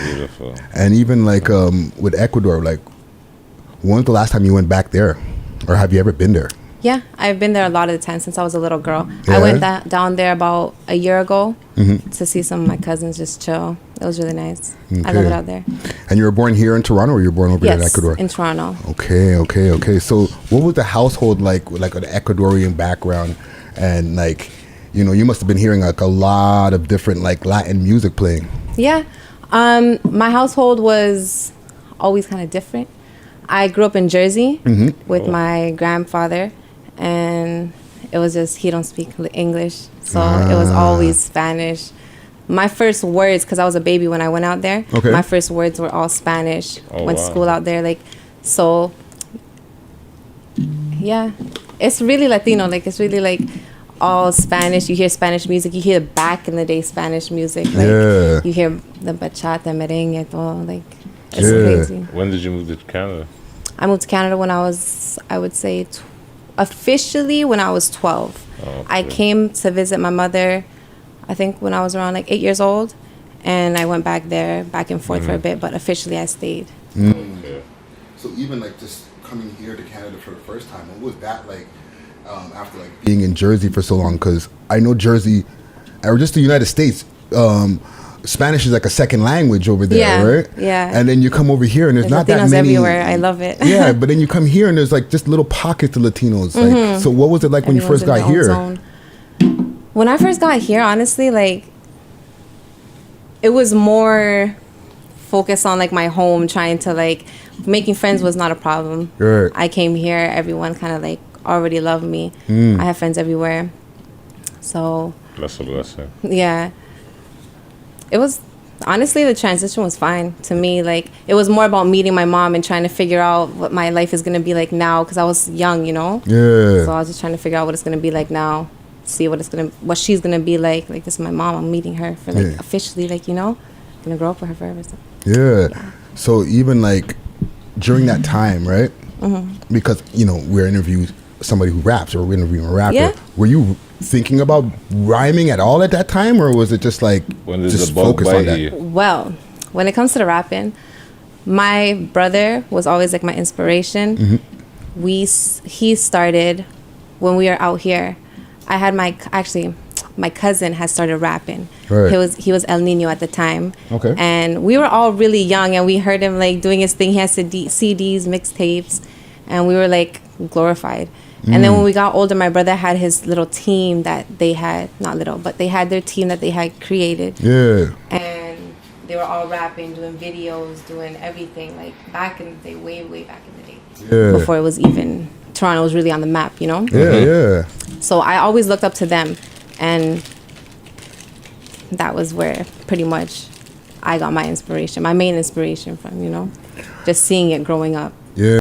Beautiful. And even like with Ecuador, like, when was the last time you went back there, or have you ever been there? Yeah, I've been there a lot of the time since I was a little girl. Yeah. I went down there about a year ago to see some of my cousins just chill. It was really nice. Okay. I love it out there. And you were born here in Toronto, or you were born over in Ecuador? In Toronto. Okay. So what was the household like with like an Ecuadorian background? And like, you know, you must have been hearing like a lot of different like Latin music playing. Yeah. My household was always kind of different. I grew up in Jersey with my grandfather, and it was just, he don't speak English, so it was always Spanish. My first words, because I was a baby when I went out there, my first words were all Spanish. Went to school out there, like, so yeah, it's really Latino, like, it's really like all Spanish. You hear Spanish music, you hear back in the day Spanish music, like you hear the bachata, merengue, todo, like, it's crazy. When did you move to Canada? I moved to Canada when I was, I would say, officially when I was 12. Okay. I came to visit my mother, I think when I was around like 8 years old, and I went back there, back and forth for a bit, but officially I stayed. Okay. So even like just coming here to Canada for the first time, what was that like after like being in Jersey for so long? Because I know Jersey, or just the United States, Spanish is like a second language over there, right? Yeah. And then you come over here and there's not Latinos that many. everywhere. I love it. Yeah, but then you come here and there's like just little pockets of Latinos. Like, so what was it like when you first got here? When I first got here, honestly, like, it was more focused on like my home, trying to like, making friends was not a problem. Right. I came here, everyone kind of like already loved me. I have friends everywhere. So. That's a blessing. Yeah. It was, honestly, the transition was fine to me. Like, it was more about meeting my mom and trying to figure out what my life is going to be like now, because I was young, you know? Yeah. So I was just trying to figure out what it's going to be like now, see what she's going to be like. Like, this is my mom. I'm meeting her for, like, officially, like, you know? I'm going to grow up with her forever. So. Yeah. So even, like, during that time, right? Because, you know, we're interviewing somebody who raps, or we're interviewing a rapper. Yeah. Were you thinking about rhyming at all at that time, or was it just like just focus on that? Well, when it comes to the rapping, my brother was always like my inspiration. He started when we were out here. I had my cousin had started rapping. Right. He was El Nino at the time. Okay. And we were all really young, and we heard him like doing his thing. He had CDs, mixtapes, and we were like glorified. And then when we got older, my brother had his little team that they had, not little, but they had their team that they had created. Yeah. And they were all rapping, doing videos, doing everything, like back in the day, way back in the day. Yeah. Before it was even, Toronto was really on the map, you know? Yeah. So I always looked up to them, and that was where pretty much I got my inspiration, my main inspiration from, you know? Just seeing it growing up.